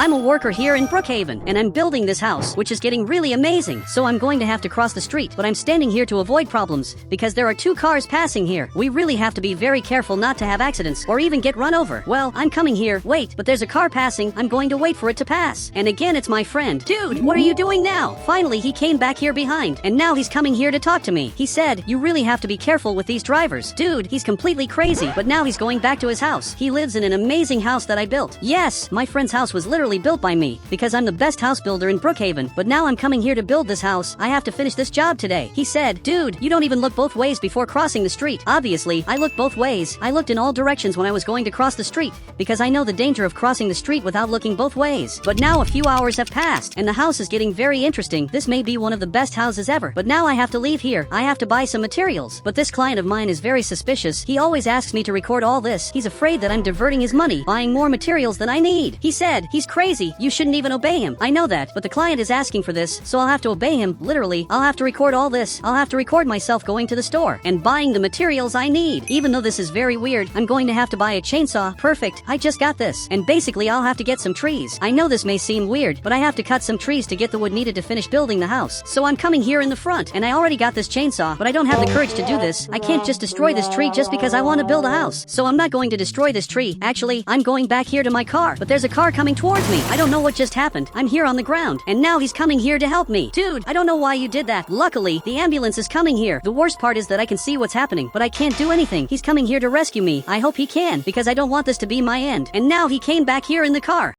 I'm a worker here in Brookhaven, and I'm building this house, which is getting really amazing. So I'm going to have to cross the street, but I'm standing here to avoid problems, because there are 2 cars passing here. We really have to be very careful not to have accidents, or even get run over. Well, I'm coming here. Wait, but there's a car passing. I'm going to wait for it to pass. And again, it's my friend. Dude, what are you doing now? Finally, he came back here behind, and now he's coming here to talk to me. He said, you really have to be careful with these drivers. Dude, he's completely crazy, but now he's going back to his house. He lives in an amazing house that I built. Yes, my friend's house was literally built by me, because I'm the best house builder in Brookhaven, but now I'm coming here to build this house. I have to finish this job today. He said, dude, you don't even look both ways before crossing the street. Obviously, I looked both ways. I looked in all directions when I was going to cross the street, because I know the danger of crossing the street without looking both ways. But now a few hours have passed, and the house is getting very interesting. This may be one of the best houses ever, but now I have to leave here. I have to buy some materials. But this client of mine is very suspicious. He always asks me to record all this. He's afraid that I'm diverting his money, buying more materials than I need. He said, he's crazy. You shouldn't even obey him. I know that, but the client is asking for this, so I'll have to obey him. Literally, I'll have to record all this. I'll have to record myself going to the store and buying the materials I need. Even though this is very weird, I'm going to have to buy a chainsaw. Perfect. I just got this. And basically, I'll have to get some trees. I know this may seem weird, but I have to cut some trees to get the wood needed to finish building the house. So I'm coming here in the front, and I already got this chainsaw, but I don't have the courage to do this. I can't just destroy this tree just because I want to build a house. So I'm not going to destroy this tree. Actually, I'm going back here to my car, but there's a car coming towards me. I don't know what just happened. I'm here on the ground, and now he's coming here to help me. Dude, I don't know why you did that. Luckily, the ambulance is coming here. The worst part is that I can see what's happening, but I can't do anything. He's coming here to rescue me. I hope he can, because I don't want this to be my end. And now he came back here in the car.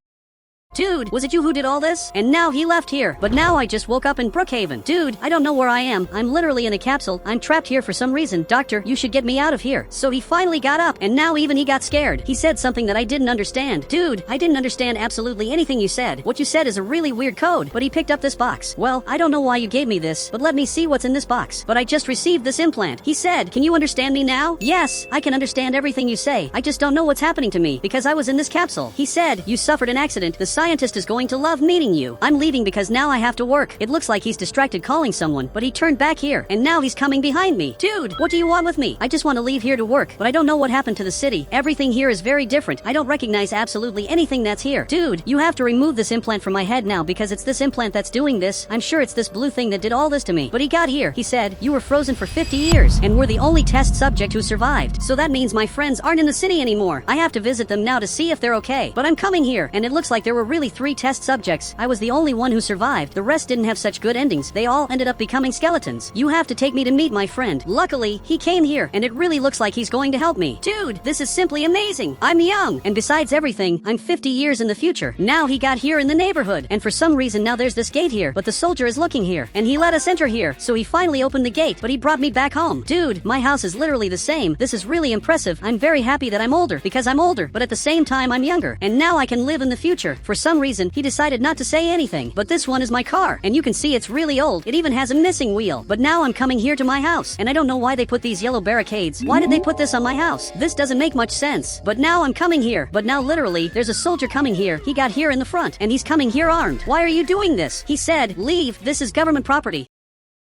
Dude, was it you who did all this? And now he left here. But now I just woke up in Brookhaven. Dude, I don't know where I am. I'm literally in a capsule. I'm trapped here for some reason. Doctor, you should get me out of here. So he finally got up, and now even he got scared. He said something that I didn't understand. Dude, I didn't understand absolutely anything you said. What you said is a really weird code, but he picked up this box. Well, I don't know why you gave me this, but let me see what's in this box. But I just received this implant. He said, can you understand me now? Yes, I can understand everything you say. I just don't know what's happening to me, because I was in this capsule. He said, you suffered an accident. The scientist is going to love meeting you. I'm leaving because now I have to work. It looks like he's distracted calling someone, but he turned back here, and now he's coming behind me. Dude, what do you want with me? I just want to leave here to work, but I don't know what happened to the city. Everything here is very different. I don't recognize absolutely anything that's here. Dude, you have to remove this implant from my head now, because it's this implant that's doing this. I'm sure it's this blue thing that did all this to me. But he got here. He said, you were frozen for 50 years, and we're the only test subject who survived. So that means my friends aren't in the city anymore. I have to visit them now to see if they're okay. But I'm coming here, and it looks like there were really 3 test subjects. I was the only one who survived. The rest didn't have such good endings. They all ended up becoming skeletons. You have to take me to meet my friend. Luckily, he came here, and it really looks like he's going to help me. Dude, this is simply amazing. I'm young, and besides everything, I'm 50 years in the future. Now he got here in the neighborhood, and for some reason now there's this gate here, but the soldier is looking here, and he let us enter here, so he finally opened the gate, but he brought me back home. Dude, my house is literally the same. This is really impressive. I'm very happy that I'm older, because I'm older, but at the same time I'm younger, and now I can live in the future. For some reason, he decided not to say anything, but this one is my car, and you can see it's really old. It even has a missing wheel. But now I'm coming here to my house, and I don't know why they put these yellow barricades. Why did they put this on my house? This doesn't make much sense. But now I'm coming here. But now literally, there's a soldier coming here. He got here in the front, and he's coming here armed. Why are you doing this? He said, leave. This is government property.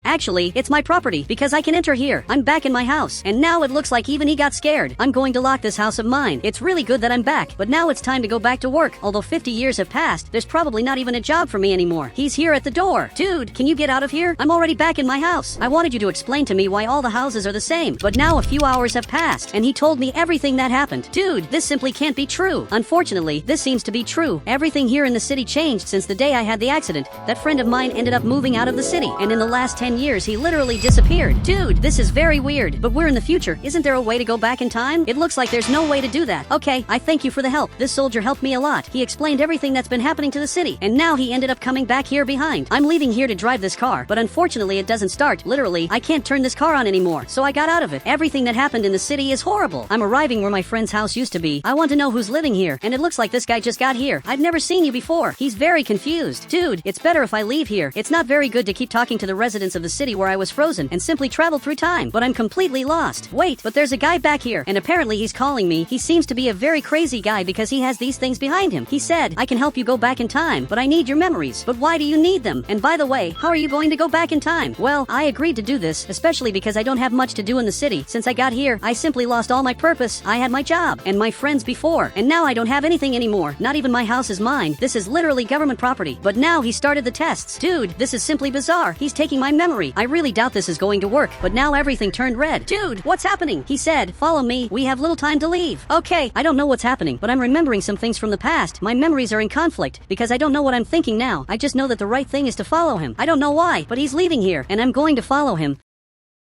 Actually, it's my property, because I can enter here. I'm back in my house, and now it looks like even he got scared. I'm going to lock this house of mine. It's really good that I'm back, but now it's time to go back to work. Although 50 years have passed, there's probably not even a job for me anymore. He's here at the door. Dude, can you get out of here? I'm already back in my house. I wanted you to explain to me why all the houses are the same, but now a few hours have passed, and he told me everything that happened. Dude, this simply can't be true. Unfortunately, this seems to be true. Everything here in the city changed since the day I had the accident. That friend of mine ended up moving out of the city, and in the last 10 years, he literally disappeared. Dude, this is very weird, but we're in the future. Isn't there a way to go back in time? It looks like there's no way to do that. Okay, I thank you for the help. This soldier helped me a lot. He explained everything that's been happening to the city, and now he ended up coming back here behind. I'm leaving here to drive this car, but unfortunately it doesn't start. Literally, I can't turn this car on anymore, so I got out of it. Everything that happened in the city is horrible. I'm arriving where my friend's house used to be. I want to know who's living here, and it looks like this guy just got here. I've never seen you before. He's very confused. Dude, it's better if I leave here. It's not very good to keep talking to the residents of the city where I was frozen and simply traveled through time, but I'm completely lost. Wait, but there's a guy back here, and apparently he's calling me. He seems to be a very crazy guy because he has these things behind him. He said, I can help you go back in time, but I need your memories. But why do you need them? And by the way, how are you going to go back in time? Well, I agreed to do this, especially because I don't have much to do in the city. Since I got here, I simply lost all my purpose. I had my job and my friends before, and now I don't have anything anymore. Not even my house is mine. This is literally government property. But now he started the tests. Dude, this is simply bizarre. He's taking my memory. I really doubt this is going to work, but now everything turned red. Dude, what's happening? He said, follow me. We have little time to leave. Okay, I don't know what's happening, but I'm remembering some things from the past. My memories are in conflict because I don't know what I'm thinking now. I just know that the right thing is to follow him. I don't know why, but he's leaving here, and I'm going to follow him.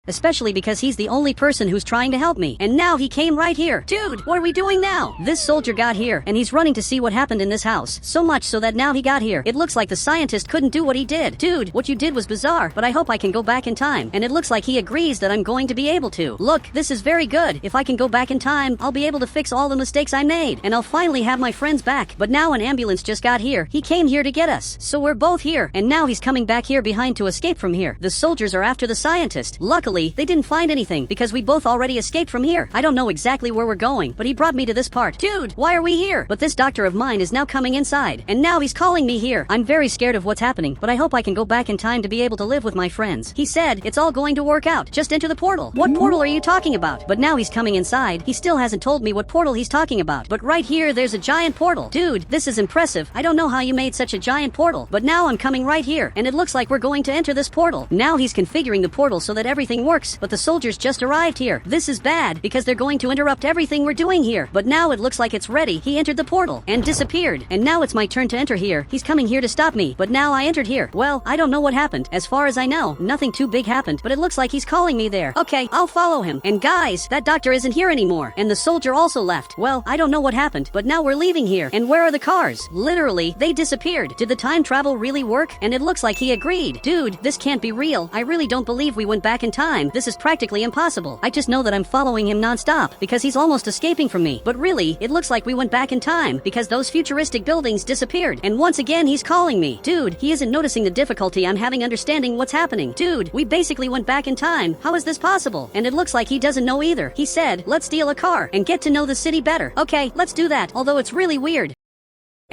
Especially because he's the only person who's trying to help me. And now he came right here. Dude, what are we doing now? This soldier got here, and he's running to see what happened in this house. So much so that now he got here. It looks like the scientist couldn't do what he did. Dude, what you did was bizarre, but I hope I can go back in time. And it looks like he agrees that I'm going to be able to. Look, this is very good. If I can go back in time, I'll be able to fix all the mistakes I made, and I'll finally have my friends back. But now an ambulance just got here. He came here to get us. So we're both here, and now he's coming back here behind to escape from here. The soldiers are after the scientist. Luckily, they didn't find anything because we both already escaped from here. I don't know exactly where we're going, but he brought me to this part. Dude, why are we here? But this doctor of mine is now coming inside, and now he's calling me here. I'm very scared of what's happening, but I hope I can go back in time to be able to live with my friends. He said, it's all going to work out. Just enter the portal. What portal are you talking about? But now he's coming inside. He still hasn't told me what portal he's talking about. But right here, there's a giant portal. Dude, this is impressive. I don't know how you made such a giant portal, but now I'm coming right here, and it looks like we're going to enter this portal. Now he's configuring the portal so that everything works, but the soldiers just arrived here. This is bad because they're going to interrupt everything we're doing here. But now it looks like it's ready. He entered the portal and disappeared. And now it's my turn to enter here. He's coming here to stop me. But now I entered here. Well, I don't know what happened. As far as I know, nothing too big happened, but it looks like he's calling me there. Okay, I'll follow him. And guys, that doctor isn't here anymore. And the soldier also left. Well, I don't know what happened, but now we're leaving here. And where are the cars? Literally, they disappeared. Did the time travel really work? And it looks like he agreed. Dude, this can't be real. I really don't believe we went back in time. This is practically impossible. I just know that I'm following him non-stop because he's almost escaping from me. But really, it looks like we went back in time because those futuristic buildings disappeared. And once again, he's calling me. Dude, he isn't noticing the difficulty I'm having understanding what's happening. Dude, we basically went back in time. How is this possible? And it looks like he doesn't know either. He said, let's steal a car and get to know the city better. Okay, let's do that, although it's really weird.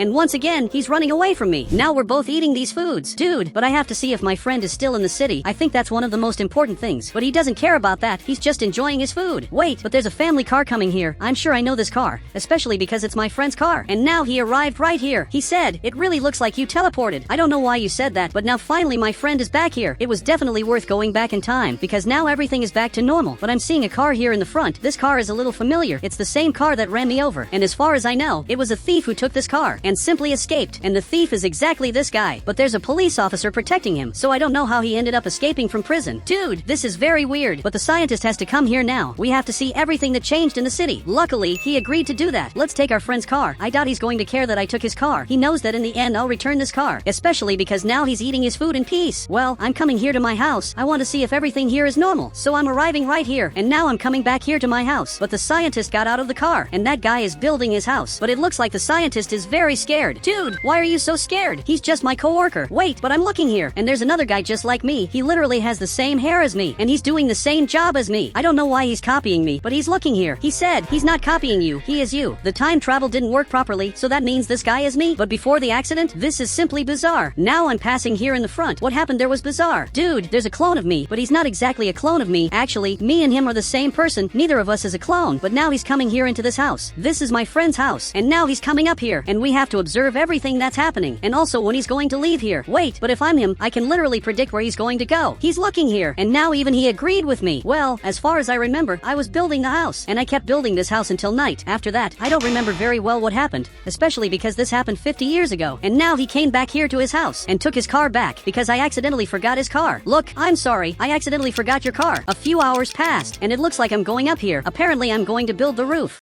And once again, he's running away from me. Now we're both eating these foods. Dude, but I have to see if my friend is still in the city. I think that's one of the most important things. But he doesn't care about that. He's just enjoying his food. Wait, but there's a family car coming here. I'm sure I know this car, especially because it's my friend's car. And now he arrived right here. He said, it really looks like you teleported. I don't know why you said that, but now finally my friend is back here. It was definitely worth going back in time because now everything is back to normal. But I'm seeing a car here in the front. This car is a little familiar. It's the same car that ran me over. And as far as I know, it was a thief who took this car and simply escaped. And the thief is exactly this guy. But there's a police officer protecting him, so I don't know how he ended up escaping from prison. Dude, this is very weird. But the scientist has to come here now. We have to see everything that changed in the city. Luckily, he agreed to do that. Let's take our friend's car. I doubt he's going to care that I took his car. He knows that in the end I'll return this car, especially because now he's eating his food in peace. Well, I'm coming here to my house. I want to see if everything here is normal. So I'm arriving right here, and now I'm coming back here to my house. But the scientist got out of the car, and that guy is building his house. But it looks like the scientist is very scared. Dude, why are you so scared? He's just my coworker. Wait, but I'm looking here, and there's another guy just like me. He literally has the same hair as me, and he's doing the same job as me. I don't know why he's copying me, but he's looking here. He said he's not copying you. He is you. The time travel didn't work properly, so that means this guy is me. But before the accident, this is simply bizarre. Now I'm passing here in the front. What happened there was bizarre. Dude, there's a clone of me, but he's not exactly a clone of me. Actually, me and him are the same person. Neither of us is a clone, but now he's coming here into this house. This is my friend's house, and now he's coming up here, and we have to observe everything that's happening, and also when he's going to leave here. Wait, but if I'm him, I can literally predict where he's going to go. He's looking here, and now even he agreed with me. Well, as far as I remember, I was building the house, and I kept building this house until night. After that, I don't remember very well what happened, especially because this happened 50 years ago, and now he came back here to his house and took his car back because I accidentally forgot his car. Look, I'm sorry, I accidentally forgot your car. A few hours passed, and it looks like I'm going up here. Apparently I'm going to build the roof.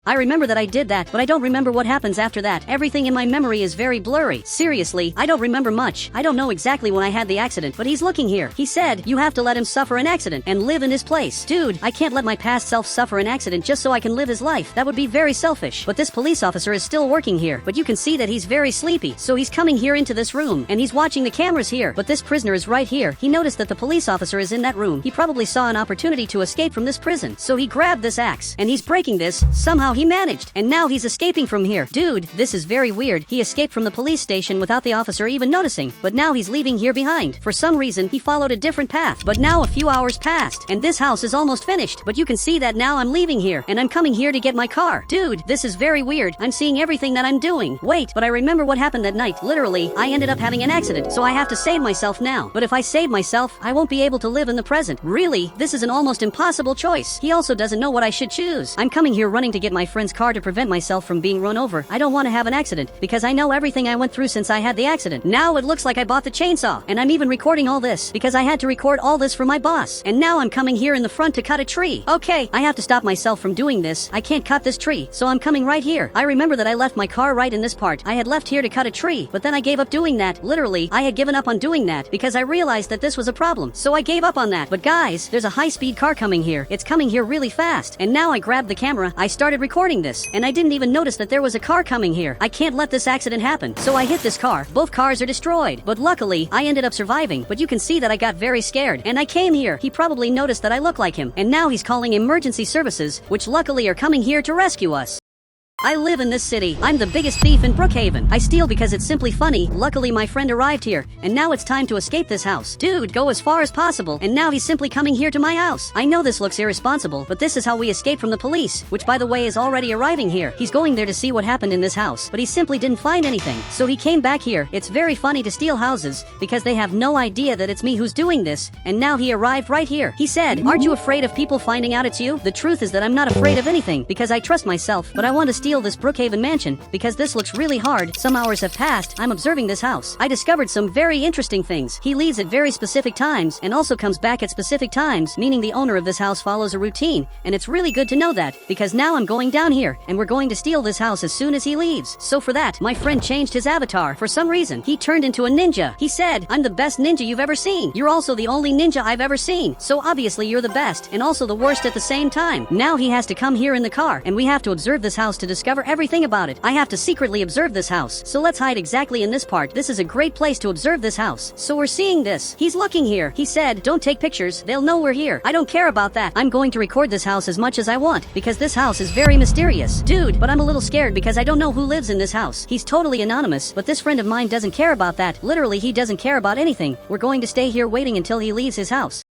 I remember that I did that, but I don't remember what happens after that. Everything in my memory is very blurry. Seriously, I don't remember much. I don't know exactly when I had the accident, but he's looking here. He said, you have to let him suffer an accident and live in his place. Dude, I can't let my past self suffer an accident just so I can live his life. That would be very selfish. But this police officer is still working here, but you can see that he's very sleepy. So he's coming here into this room, and he's watching the cameras here. But this prisoner is right here. He noticed that the police officer is in that room. He probably saw an opportunity to escape from this prison. So he grabbed this axe, and he's breaking this. Somehow he managed, and now he's escaping from here. Dude, this is very weird. He escaped from the police station without the officer even noticing, but now he's leaving here behind. For some reason, he followed a different path, but now a few hours passed, and this house is almost finished. But you can see that now I'm leaving here, and I'm coming here to get my car. Dude, this is very weird. I'm seeing everything that I'm doing. Wait, but I remember what happened that night. Literally, I ended up having an accident, so I have to save myself now. But if I save myself, I won't be able to live in the present. Really, this is an almost impossible choice. He also doesn't know what I should choose. I'm coming here running to get my friend's car to prevent myself from being run over. I don't want to have an accident, because I know everything I went through since I had the accident. Now it looks like I bought the chainsaw, and I'm even recording all this, because I had to record all this for my boss. And now I'm coming here in the front to cut a tree. Okay, I have to stop myself from doing this. I can't cut this tree, so I'm coming right here. I remember that I left my car right in this part. I had left here to cut a tree, but then I gave up doing that. Literally, I had given up on doing that, because I realized that this was a problem. So I gave up on that. But guys, there's a high-speed car coming here. It's coming here really fast. And now I grabbed the camera, I started recording this, and I didn't even notice that there was a car coming here. I can't let this accident happen. So I hit this car. Both cars are destroyed. But luckily, I ended up surviving. But you can see that I got very scared. And I came here. He probably noticed that I look like him. And now he's calling emergency services, which luckily are coming here to rescue us. I live in this city. I'm the biggest thief in Brookhaven. I steal because it's simply funny. Luckily my friend arrived here, and now it's time to escape this house. Dude, go as far as possible, and now he's simply coming here to my house. I know this looks irresponsible, but this is how we escape from the police, which by the way is already arriving here. He's going there to see what happened in this house, but he simply didn't find anything. So he came back here. It's very funny to steal houses, because they have no idea that it's me who's doing this, and now he arrived right here. He said, aren't you afraid of people finding out it's you? The truth is that I'm not afraid of anything, because I trust myself, but I want to steal this Brookhaven mansion, because this looks really hard. Some hours have passed. I'm observing this house. I discovered some very interesting things. He leaves at very specific times, and also comes back at specific times, meaning the owner of this house follows a routine, and it's really good to know that, because now I'm going down here, and we're going to steal this house as soon as he leaves. So for that, my friend changed his avatar. For some reason, he turned into a ninja. He said, I'm the best ninja you've ever seen. You're also the only ninja I've ever seen. So obviously you're the best, and also the worst at the same time. Now he has to come here in the car, and we have to observe this house to discover everything about it. I have to secretly observe this house. So let's hide exactly in this part. This is a great place to observe this house. So we're seeing this. He's looking here. He said, don't take pictures. They'll know we're here. I don't care about that. I'm going to record this house as much as I want, because this house is very mysterious. Dude, but I'm a little scared because I don't know who lives in this house. He's totally anonymous, but this friend of mine doesn't care about that. Literally, he doesn't care about anything. We're going to stay here waiting until he leaves his house.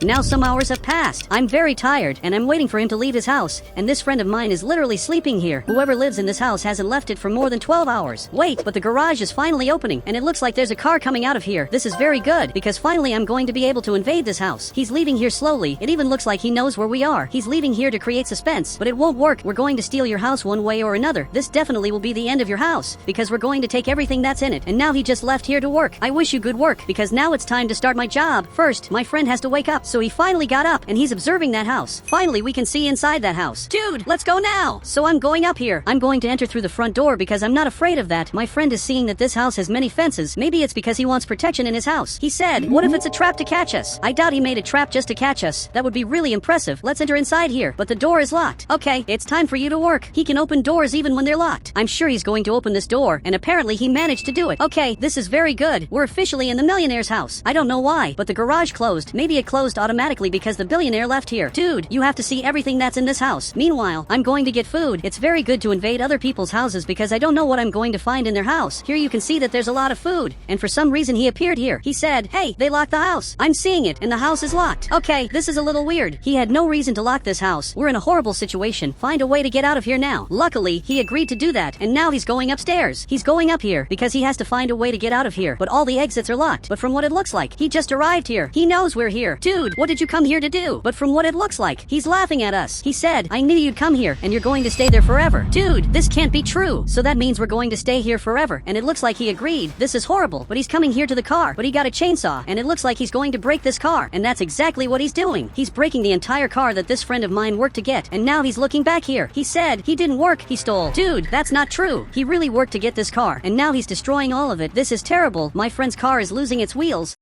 Now some hours have passed. I'm very tired, and I'm waiting for him to leave his house, and this friend of mine is literally sleeping here. Whoever lives in this house hasn't left it for more than 12 hours. Wait, but the garage is finally opening, and it looks like there's a car coming out of here. This is very good, because finally I'm going to be able to invade this house. He's leaving here slowly. It even looks like he knows where we are. He's leaving here to create suspense, but it won't work. We're going to steal your house one way or another. This definitely will be the end of your house, because we're going to take everything that's in it. And now he just left here to work. I wish you good work, because now it's time to start my job. First, my friend has to wake up, so he finally got up, and he's observing that house. Finally, we can see inside that house. Dude, let's go now! So I'm going up here. I'm going to enter through the front door because I'm not afraid of that. My friend is seeing that this house has many fences. Maybe it's because he wants protection in his house. He said, what if it's a trap to catch us? I doubt he made a trap just to catch us. That would be really impressive. Let's enter inside here, but the door is locked. Okay, it's time for you to work. He can open doors even when they're locked. I'm sure he's going to open this door, and apparently he managed to do it. Okay, this is very good. We're officially in the millionaire's house. I don't know why, but the garage closed. Maybe it closed automatically because the billionaire left here. Dude, you have to see everything that's in this house. Meanwhile, I'm going to get food. It's very good to invade other people's houses because I don't know what I'm going to find in their house. Here you can see that there's a lot of food, and for some reason he appeared here. He said, hey, they locked the house. I'm seeing it, and the house is locked. Okay, this is a little weird. He had no reason to lock this house. We're in a horrible situation. Find a way to get out of here now. Luckily, he agreed to do that, and now he's going upstairs. He's going up here because he has to find a way to get out of here, but all the exits are locked. But from what it looks like, he just arrived here. He knows we're here. Dude, Dude, what did you come here to do? But from what it looks like, he's laughing at us. He said, I knew you'd come here, and you're going to stay there forever. Dude, this can't be true. So that means we're going to stay here forever, and it looks like he agreed. This is horrible, but he's coming here to the car, but he got a chainsaw, and it looks like he's going to break this car, and that's exactly what he's doing. He's breaking the entire car that this friend of mine worked to get, and now he's looking back here. He said he didn't work, he stole. Dude, that's not true. He really worked to get this car, and now he's destroying all of it. This is terrible. My friend's car is losing its wheels.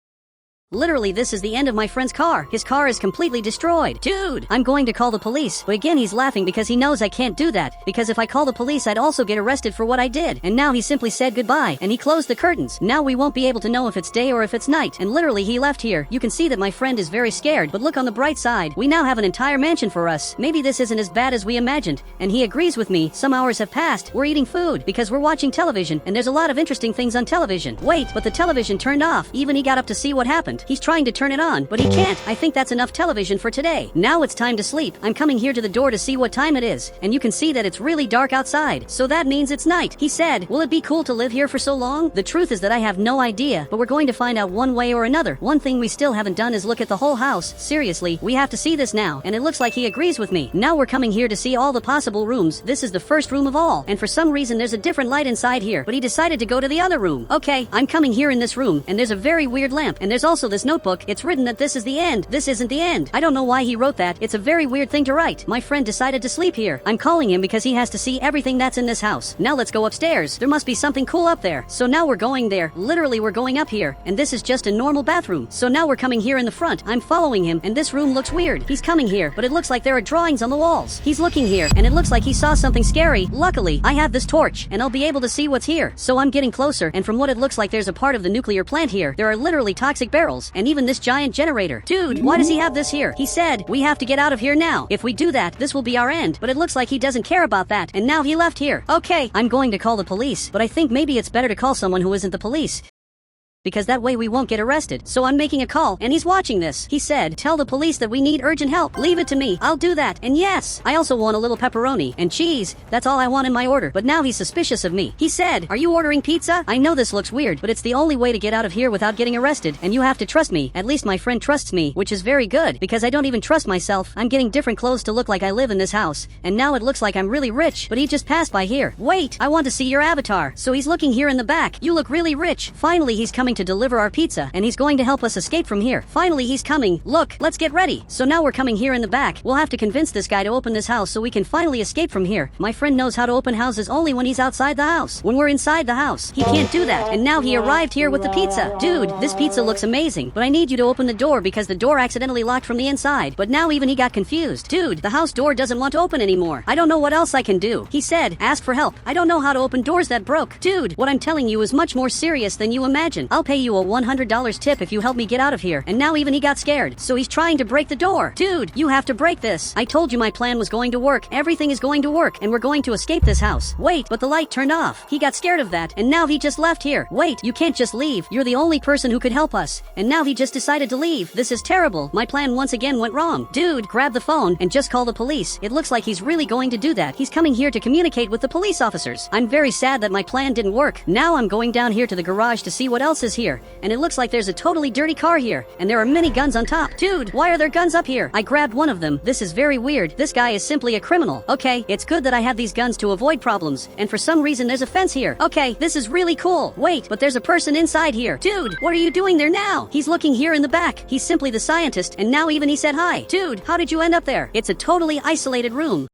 Literally, this is the end of my friend's car. His car is completely destroyed. Dude, I'm going to call the police. But again, he's laughing because he knows I can't do that. Because if I call the police, I'd also get arrested for what I did. And now he simply said goodbye, and he closed the curtains. Now we won't be able to know if it's day or if it's night. And literally, he left here. You can see that my friend is very scared. But look on the bright side. We now have an entire mansion for us. Maybe this isn't as bad as we imagined. And he agrees with me. Some hours have passed. We're eating food because we're watching television. And there's a lot of interesting things on television. Wait, but the television turned off. Even he got up to see what happened. He's trying to turn it on, but he can't. I think that's enough television for today. Now it's time to sleep. I'm coming here to the door to see what time it is, and you can see that it's really dark outside, so that means it's night. He said, will it be cool to live here for so long? The truth is that I have no idea, but we're going to find out one way or another. One thing we still haven't done is look at the whole house. Seriously, we have to see this now, and it looks like he agrees with me. Now we're coming here to see all the possible rooms. This is the first room of all, and for some reason there's a different light inside here, but he decided to go to the other room. Okay, I'm coming here in this room, and there's a very weird lamp, and there's also this notebook. It's written that this is the end. This isn't the end. I don't know why he wrote that. It's a very weird thing to write. My friend decided to sleep here. I'm calling him because he has to see everything that's in this house. Now let's go upstairs. There must be something cool up there. So now we're going there. Literally, we're going up here. And this is just a normal bathroom. So now we're coming here in the front. I'm following him, and this room looks weird. He's coming here, but it looks like there are drawings on the walls. He's looking here, and it looks like he saw something scary. Luckily, I have this torch, and I'll be able to see what's here. So I'm getting closer, and from what it looks like, there's a part of the nuclear plant here. There are literally toxic barrels, and even this giant generator. Dude, why does he have this here? He said, we have to get out of here now. If we do that, this will be our end. But it looks like he doesn't care about that, and now he left here. Okay, I'm going to call the police, but I think maybe it's better to call someone who isn't the police, because that way we won't get arrested. So I'm making a call, and he's watching this. He said, tell the police that we need urgent help. Leave it to me. I'll do that. And yes, I also want a little pepperoni and cheese. That's all I want in my order. But now he's suspicious of me. He said, are you ordering pizza? I know this looks weird, but it's the only way to get out of here without getting arrested, and you have to trust me. At least my friend trusts me, which is very good, because I don't even trust myself. I'm getting different clothes to look like I live in this house, and now it looks like I'm really rich, but he just passed by here. Wait, I want to see your avatar. So he's looking here in the back. You look really rich. Finally, he's coming to deliver our pizza, and he's going to help us escape from here. Finally, he's coming. Look, let's get ready. So now we're coming here in the back. We'll have to convince this guy to open this house so we can finally escape from here. My friend knows how to open houses only when he's outside the house. When we're inside the house, he can't do that. And now he arrived here with the pizza. Dude, this pizza looks amazing, but I need you to open the door because the door accidentally locked from the inside. But now even he got confused. Dude, the house door doesn't want to open anymore. I don't know what else I can do. He said, ask for help. I don't know how to open doors that broke. Dude, what I'm telling you is much more serious than you imagine. I'll pay you a $100 tip if you help me get out of here. And now even he got scared. So he's trying to break the door. Dude, you have to break this. I told you my plan was going to work. Everything is going to work, and we're going to escape this house. Wait, but the light turned off. He got scared of that, and now he just left here. Wait, you can't just leave. You're the only person who could help us. And now he just decided to leave. This is terrible. My plan once again went wrong. Dude, grab the phone and just call the police. It looks like he's really going to do that. He's coming here to communicate with the police officers. I'm very sad that my plan didn't work. Now I'm going down here to the garage to see what else is here. And it looks like there's a totally dirty car here, and there are many guns on top. Dude, why are there guns up here? I grabbed one of them. This is very weird. This guy is simply a criminal. Okay, it's good that I have these guns to avoid problems, and for some reason there's a fence here. Okay, this is really cool. Wait, but there's a person inside here. Dude, what are you doing there now? He's looking here in the back. He's simply the scientist, and now even he said hi. Dude, how did you end up there? It's a totally isolated room.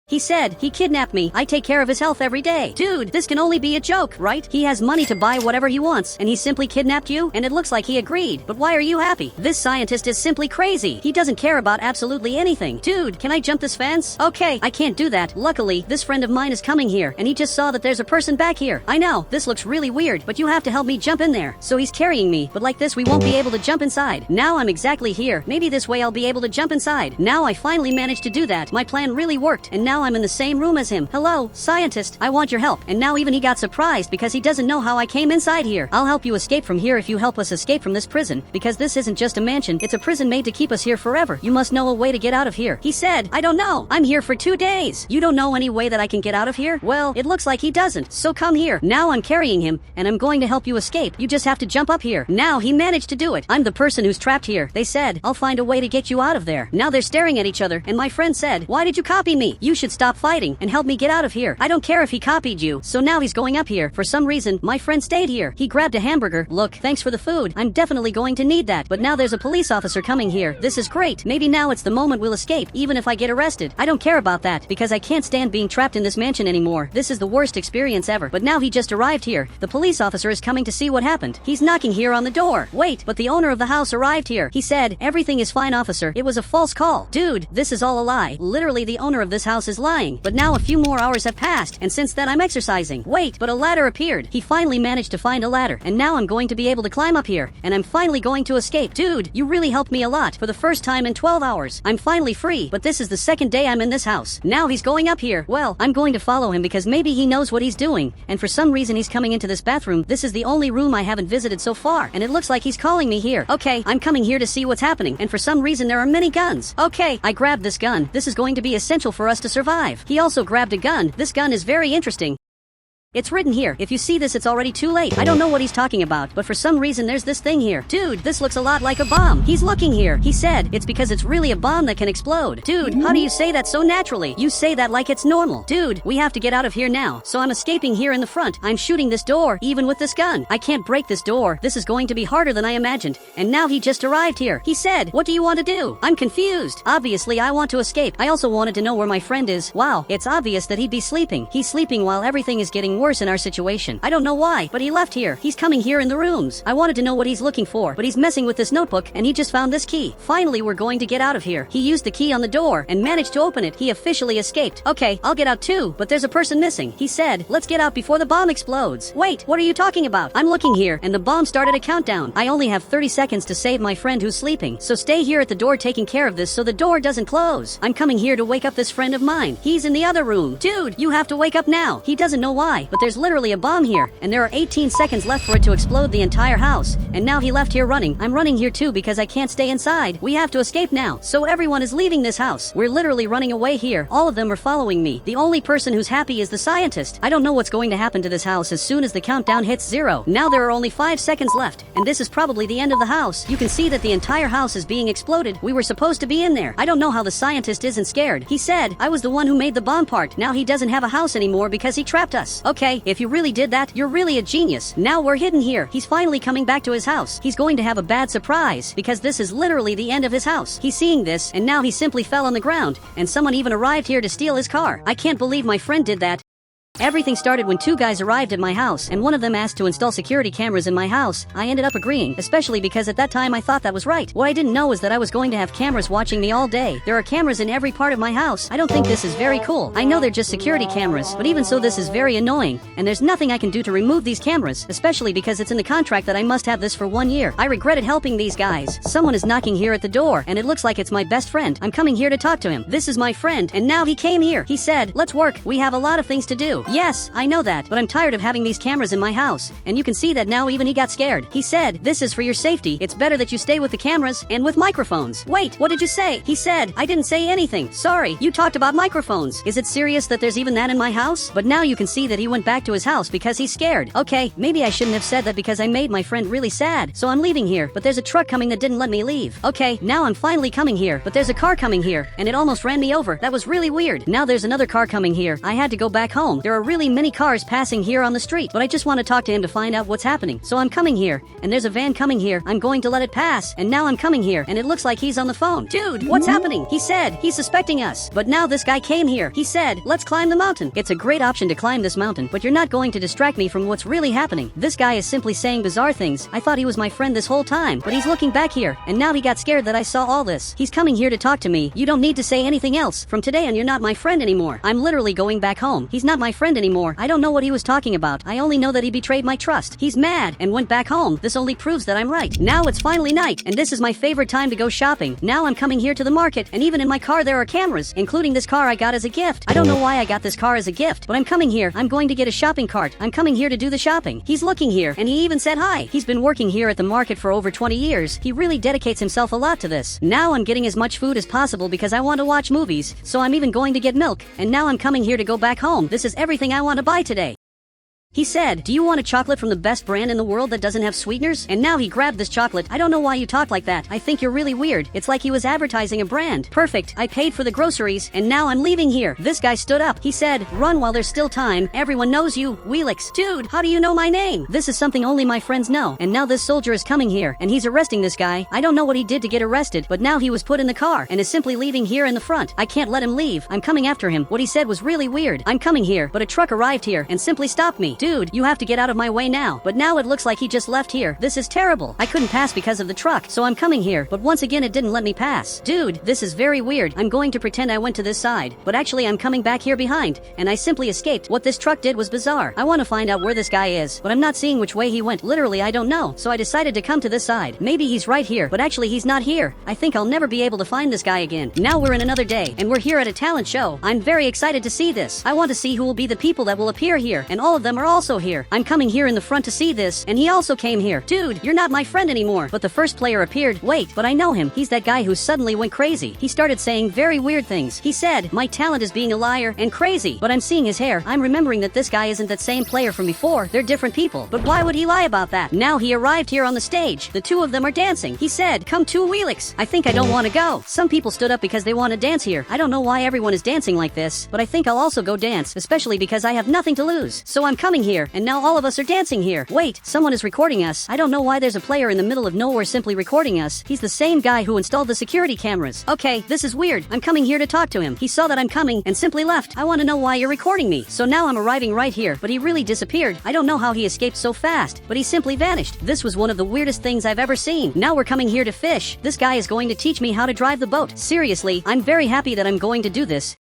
He said he kidnapped me. I take care of his health every day. Dude, this can only be a joke, right? He has money to buy whatever he wants, and he simply kidnapped you, and it looks like he agreed. But why are you happy? This scientist is simply crazy. He doesn't care about absolutely anything. Dude, can I jump this fence? Okay, I can't do that. Luckily, this friend of mine is coming here, and he just saw that there's a person back here. I know, this looks really weird, but you have to help me jump in there. So he's carrying me, but like this we won't be able to jump inside. Now I'm exactly here. Maybe this way I'll be able to jump inside. Now I finally managed to do that. My plan really worked, and now now I'm in the same room as him. Hello, scientist, I want your help. And now even he got surprised because he doesn't know how I came inside here. I'll help you escape from here if you help us escape from this prison, because this isn't just a mansion, it's a prison made to keep us here forever. You must know a way to get out of here. He said, I don't know. I'm here for 2 days. You don't know any way that I can get out of here? Well, it looks like he doesn't. So come here. Now I'm carrying him, and I'm going to help you escape. You just have to jump up here. Now he managed to do it. I'm the person who's trapped here. They said, I'll find a way to get you out of there. Now they're staring at each other, and my friend said, why did you copy me? You should stop fighting and help me get out of here. I don't care if he copied you. So now he's going up here. For some reason, my friend stayed here. He grabbed a hamburger. Look, thanks for the food. I'm definitely going to need that. But now there's a police officer coming here. This is great. Maybe now it's the moment we'll escape, even if I get arrested. I don't care about that, because I can't stand being trapped in this mansion anymore. This is the worst experience ever. But now he just arrived here. The police officer is coming to see what happened. He's knocking here on the door. Wait, but the owner of the house arrived here. He said, everything is fine, officer. It was a false call. Dude, this is all a lie. Literally, the owner of this house is lying. But now a few more hours have passed, and since then I'm exercising. Wait, but a ladder appeared. He finally managed to find a ladder, and now I'm going to be able to climb up here, and I'm finally going to escape. Dude, you really helped me a lot. For the first time in 12 hours. I'm finally free, but this is the second day I'm in this house. Now he's going up here. Well, I'm going to follow him because maybe he knows what he's doing, and for some reason he's coming into this bathroom. This is the only room I haven't visited so far, and it looks like he's calling me here. Okay, I'm coming here to see what's happening, and for some reason there are many guns. Okay, I grabbed this gun. This is going to be essential for us to survive. He also grabbed a gun. This gun is very interesting. It's written here. If you see this, it's already too late. I don't know what he's talking about, but for some reason there's this thing here. Dude, this looks a lot like a bomb. He's looking here. He said, it's because it's really a bomb that can explode. Dude, how do you say that so naturally? You say that like it's normal. Dude, we have to get out of here now. So I'm escaping here in the front. I'm shooting this door, even with this gun. I can't break this door. This is going to be harder than I imagined. And now he just arrived here. He said, what do you want to do? I'm confused. Obviously, I want to escape. I also wanted to know where my friend is. Wow, it's obvious that he'd be sleeping. He's sleeping while everything is getting worse in our situation. I don't know why, but he left here. He's coming here in the rooms. I wanted to know what he's looking for, but he's messing with this notebook, and he just found this key. Finally, we're going to get out of here. He used the key on the door and managed to open it. He officially escaped. Okay, I'll get out too, but there's a person missing. He said, let's get out before the bomb explodes. Wait, what are you talking about? I'm looking here, and the bomb started a countdown. I only have 30 seconds to save my friend who's sleeping, so stay here at the door taking care of this so the door doesn't close. I'm coming here to wake up this friend of mine. He's in the other room. Dude, you have to wake up now. He doesn't know why, but there's literally a bomb here, and there are 18 seconds left for it to explode the entire house. And now he left here running. I'm running here too because I can't stay inside. We have to escape now. So everyone is leaving this house. We're literally running away here. All of them are following me. The only person who's happy is the scientist. I don't know what's going to happen to this house as soon as the countdown hits 0. Now there are only 5 seconds left, and this is probably the end of the house. You can see that the entire house is being exploded. We were supposed to be in there. I don't know how the scientist isn't scared. He said, I was the one who made the bomb part. Now he doesn't have a house anymore because he trapped us. Okay, if you really did that, you're really a genius. Now we're hidden here. He's finally coming back to his house. He's going to have a bad surprise because this is literally the end of his house. He's seeing this, and now he simply fell on the ground, and someone even arrived here to steal his car. I can't believe my friend did that. Everything started when 2 guys arrived at my house, and one of them asked to install security cameras in my house. I ended up agreeing, especially because at that time I thought that was right. What I didn't know is that I was going to have cameras watching me all day. There are cameras in every part of my house. I don't think this is very cool. I know they're just security cameras, but even so this is very annoying, and there's nothing I can do to remove these cameras, especially because it's in the contract that I must have this for 1 year. I regretted helping these guys. Someone is knocking here at the door, and it looks like it's my best friend. I'm coming here to talk to him. This is my friend, and now he came here. He said, let's work. We have a lot of things to do. Yes, I know that, but I'm tired of having these cameras in my house, and you can see that now even he got scared. He said, this is for your safety. It's better that you stay with the cameras and with microphones. Wait, what did you say? He said, I didn't say anything. Sorry, you talked about microphones. Is it serious that there's even that in my house? But now you can see that he went back to his house because he's scared. Okay, maybe I shouldn't have said that because I made my friend really sad. So I'm leaving here, but there's a truck coming that didn't let me leave. Okay, now I'm finally coming here, but there's a car coming here, and it almost ran me over. That was really weird. Now there's another car coming here. I had to go back home. There are really many cars passing here on the street, but I just want to talk to him to find out what's happening. So I'm coming here, and there's a van coming here. I'm going to let it pass, and now I'm coming here, and it looks like he's on the phone. Dude, what's happening? He said he's suspecting us, but now this guy came here. He said, let's climb the mountain. It's a great option to climb this mountain, but you're not going to distract me from what's really happening. This guy is simply saying bizarre things. I thought he was my friend this whole time, but he's looking back here, and now he got scared that I saw all this. He's coming here to talk to me. You don't need to say anything else. From today on, you're not my friend anymore. I'm literally going back home. He's not my friend anymore. I don't know what he was talking about. I only know that he betrayed my trust. He's mad and went back home. This only proves that I'm right. Now it's finally night, and this is my favorite time to go shopping. Now I'm coming here to the market, and even in my car there are cameras, including this car I got as a gift. I don't know why I got this car as a gift, but I'm coming here. I'm going to get a shopping cart. I'm coming here to do the shopping. He's looking here, and he even said hi. He's been working here at the market for over 20 years. He really dedicates himself a lot to this. Now I'm getting as much food as possible because I want to watch movies, so I'm even going to get milk, and now I'm coming here to go back home. This is everything I want to buy today. He said, "Do you want a chocolate from the best brand in the world that doesn't have sweeteners?" And now he grabbed this chocolate. I don't know why you talk like that. I think you're really weird. It's like he was advertising a brand. Perfect. I paid for the groceries, and now I'm leaving here. This guy stood up. He said, "Run while there's still time. Everyone knows you. Wheelix." Dude, how do you know my name? This is something only my friends know. And now this soldier is coming here, and he's arresting this guy. I don't know what he did to get arrested, but now he was put in the car, and is simply leaving here in the front. I can't let him leave. I'm coming after him. What he said was really weird. I'm coming here, but a truck arrived here, and simply stopped me. Dude, you have to get out of my way now. But now it looks like he just left here. This is terrible. I couldn't pass because of the truck, so I'm coming here, but once again it didn't let me pass. Dude, this is very weird. I'm going to pretend I went to this side, but actually I'm coming back here behind, and I simply escaped. What this truck did was bizarre. I want to find out where this guy is, but I'm not seeing which way he went. Literally, I don't know, so I decided to come to this side. Maybe he's right here, but actually he's not here. I think I'll never be able to find this guy again. Now we're in another day, and we're here at a talent show. I'm very excited to see this. I want to see who will be the people that will appear here, and all of them are also here. I'm coming here in the front to see this, and he also came here. Dude, you're not my friend anymore. But the first player appeared. Wait, but I know him. He's that guy who suddenly went crazy. He started saying very weird things. He said, "My talent is being a liar and crazy." But I'm seeing his hair. I'm remembering that this guy isn't that same player from before. They're different people. But why would he lie about that? Now he arrived here on the stage. The two of them are dancing. He said, "Come to Wheelix." I think I don't want to go. Some people stood up because they want to dance here. I don't know why everyone is dancing like this, but I think I'll also go dance, especially because I have nothing to lose. So I'm coming here, and now all of us are dancing here. Wait, someone is recording us. I don't know why there's a player in the middle of nowhere simply recording us. He's the same guy who installed the security cameras. Okay, this is weird. I'm coming here to talk to him. He saw that I'm coming and simply left. I want to know why you're recording me. So now I'm arriving right here, but he really disappeared. I don't know how he escaped so fast, but he simply vanished. This was one of the weirdest things I've ever seen. Now we're coming here to fish. This guy is going to teach me how to drive the boat. Seriously, I'm very happy that I'm going to do this.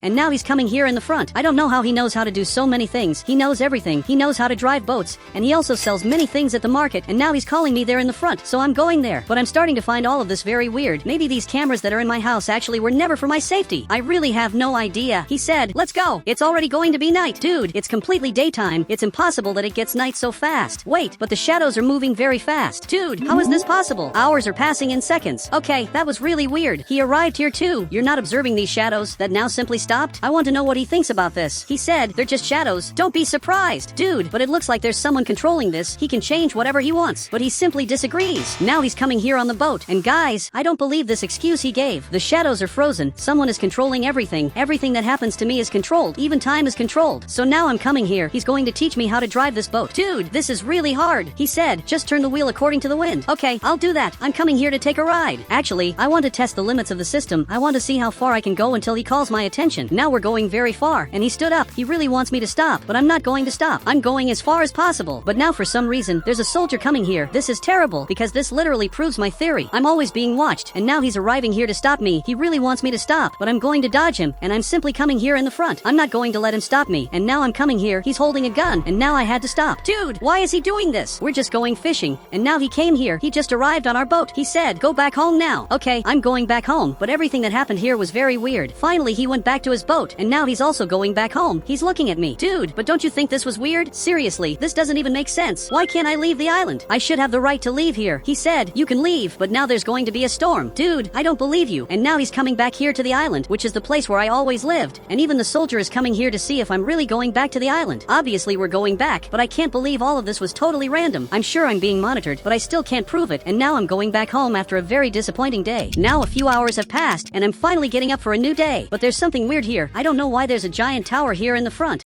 And now he's coming here in the front. I don't know how he knows how to do so many things. He knows everything. He knows how to drive boats, and he also sells many things at the market, and now he's calling me there in the front, so I'm going there. But I'm starting to find all of this very weird. Maybe these cameras that are in my house actually were never for my safety. I really have no idea. He said, "Let's go. It's already going to be night." Dude, it's completely daytime. It's impossible that it gets night so fast. Wait, but the shadows are moving very fast. Dude, how is this possible? Hours are passing in seconds. Okay, that was really weird. He arrived here too. You're not observing these shadows that now simply stopped? I want to know what he thinks about this. He said, "They're just shadows. Don't be surprised." Dude, but it looks like there's someone controlling this. He can change whatever he wants, but he simply disagrees. Now he's coming here on the boat. And guys, I don't believe this excuse he gave. The shadows are frozen. Someone is controlling everything. Everything that happens to me is controlled. Even time is controlled. So now I'm coming here. He's going to teach me how to drive this boat. Dude, this is really hard. He said, "Just turn the wheel according to the wind." Okay, I'll do that. I'm coming here to take a ride. Actually, I want to test the limits of the system. I want to see how far I can go until he calls my attention. Now we're going very far, and he stood up. He really wants me to stop, but I'm not going to stop. I'm going as far as possible. But now for some reason, there's a soldier coming here. This is terrible, because this literally proves my theory. I'm always being watched, and now he's arriving here to stop me. He really wants me to stop, but I'm going to dodge him, and I'm simply coming here in the front. I'm not going to let him stop me, and now I'm coming here. He's holding a gun, and now I had to stop. Dude, why is he doing this? We're just going fishing, and now he came here. He just arrived on our boat. He said, "Go back home now." Okay, I'm going back home, but everything that happened here was very weird. Finally, he went back to his boat, and now he's also going back home. He's looking at me. Dude, but don't you think this was weird? Seriously, this doesn't even make sense. Why can't I leave the island? I should have the right to leave here. He said, "You can leave, but now there's going to be a storm." Dude, I don't believe you. And now he's coming back here to the island, which is the place where I always lived. And even the soldier is coming here to see if I'm really going back to the island. Obviously, we're going back, but I can't believe all of this was totally random. I'm sure I'm being monitored, but I still can't prove it. And now I'm going back home after a very disappointing day. Now a few hours have passed, and I'm finally getting up for a new day. But there's something weird here. I don't know why there's a giant tower here in the front.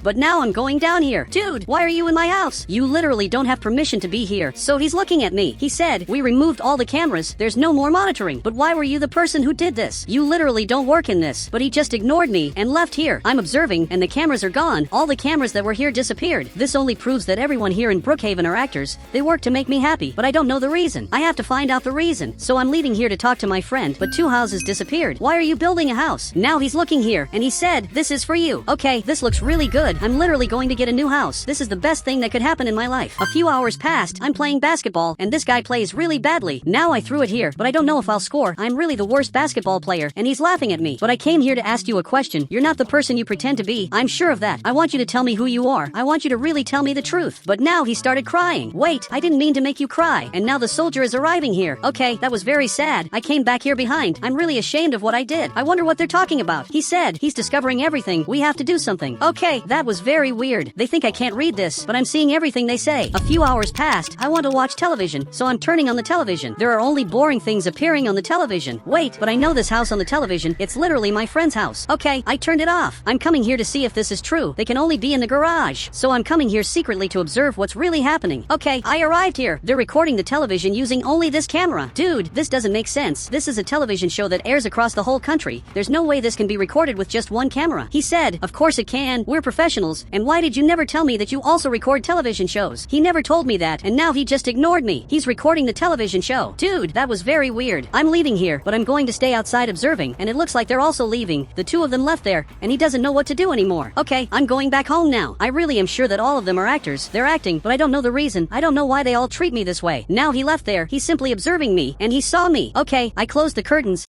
But now I'm going down here. Dude, why are you in my house? You literally don't have permission to be here. So he's looking at me. He said, we removed all the cameras. There's no more monitoring. But why were you the person who did this? You literally don't work in this. But he just ignored me and left here. I'm observing and the cameras are gone. All the cameras that were here disappeared. This only proves that everyone here in Brookhaven are actors. They work to make me happy, but I don't know the reason. I have to find out the reason. So I'm leaving here to talk to my friend, but 2 houses disappeared. Why are you building a house? Now he's looking here and he said, this is for you. Okay, this looks really good. I'm literally going to get a new house. This is the best thing that could happen in my life. A few hours passed. I'm playing basketball and this guy plays really badly. Now I threw it here, but I don't know if I'll score. I'm really the worst basketball player and he's laughing at me. But I came here to ask you a question. You're not the person you pretend to be. I'm sure of that. I want you to tell me who you are. I want you to really tell me the truth. But now he started crying. Wait, I didn't mean to make you cry. And now the soldier is arriving here. Okay, that was very sad. I came back here behind. I'm really ashamed of what I did. I wonder what they're talking about. He said, he's discovering everything. We have to do something. Okay, that was very weird. They think I can't read this, but I'm seeing everything they say. A few hours passed. I want to watch television, so I'm turning on the television. There are only boring things appearing on the television. Wait, but I know this house on the television. It's literally my friend's house. Okay, I turned it off. I'm coming here to see if this is true. They can only be in the garage. So I'm coming here secretly to observe what's really happening. Okay, I arrived here. They're recording the television using only this camera. Dude, this doesn't make sense. This is a television show that airs across the whole country. There's no way this can be recorded with just one camera. He said, of course it can. We're professionals. And why did you never tell me that you also record television shows? He never told me that, and now he just ignored me. He's recording the television show. Dude, that was very weird. I'm leaving here, but I'm going to stay outside observing, and it looks like they're also leaving. The 2 of them left there, and he doesn't know what to do anymore. Okay, I'm going back home now. I really am sure that all of them are actors. They're acting, but I don't know the reason. I don't know why they all treat me this way. Now he left there. He's simply observing me, and he saw me. Okay, I closed the curtains.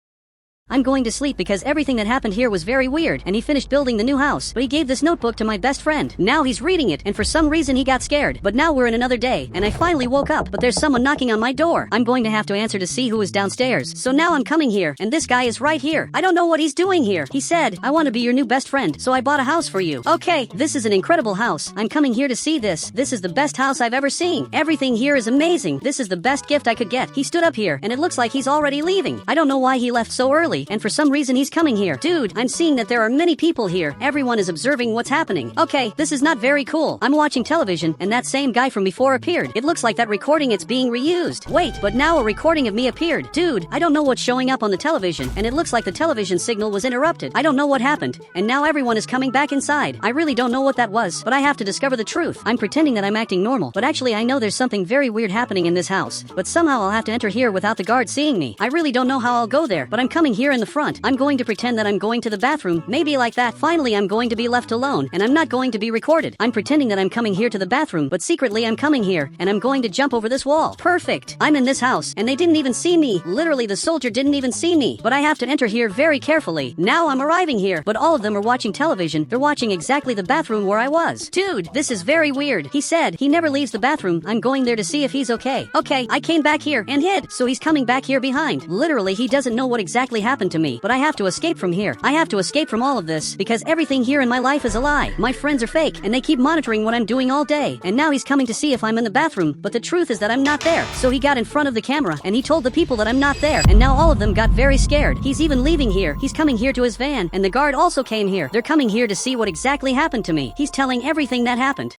I'm going to sleep because everything that happened here was very weird, and he finished building the new house, but he gave this notebook to my best friend. Now he's reading it, and for some reason he got scared. But now we're in another day, and I finally woke up, but there's someone knocking on my door. I'm going to have to answer to see who is downstairs. So now I'm coming here, and this guy is right here. I don't know what he's doing here. He said, I want to be your new best friend, so I bought a house for you. Okay, this is an incredible house. I'm coming here to see this. This is the best house I've ever seen. Everything here is amazing. This is the best gift I could get. He stood up here, and it looks like he's already leaving. I don't know why he left so early, and for some reason he's coming here. Dude, I'm seeing that there are many people here. Everyone is observing what's happening. Okay, this is not very cool. I'm watching television, and that same guy from before appeared. It looks like that recording it's being reused. Wait, but now a recording of me appeared. Dude, I don't know what's showing up on the television, and it looks like the television signal was interrupted. I don't know what happened, and now everyone is coming back inside. I really don't know what that was, but I have to discover the truth. I'm pretending that I'm acting normal, but actually I know there's something very weird happening in this house. But somehow I'll have to enter here without the guard seeing me. I really don't know how I'll go there, but I'm coming here in the front. I'm going to pretend that I'm going to the bathroom, maybe like that. Finally, I'm going to be left alone, and I'm not going to be recorded. I'm pretending that I'm coming here to the bathroom, but secretly I'm coming here, and I'm going to jump over this wall. Perfect. I'm in this house, and they didn't even see me. Literally, the soldier didn't even see me, but I have to enter here very carefully. Now I'm arriving here, but all of them are watching television. They're watching exactly the bathroom where I was. Dude, this is very weird. He said he never leaves the bathroom. I'm going there to see if he's okay. Okay, I came back here and hid, so he's coming back here behind. Literally, he doesn't know what exactly happened to me, but I have to escape from here. I have to escape from all of this, because everything here in my life is a lie. My friends are fake, and they keep monitoring what I'm doing all day. And now he's coming to see if I'm in the bathroom, but the truth is that I'm not there. So he got in front of the camera, and he told the people that I'm not there, and now all of them got very scared. He's even leaving here. He's coming here to his van, and the guard also came here. They're coming here to see what exactly happened to me. He's telling everything that happened.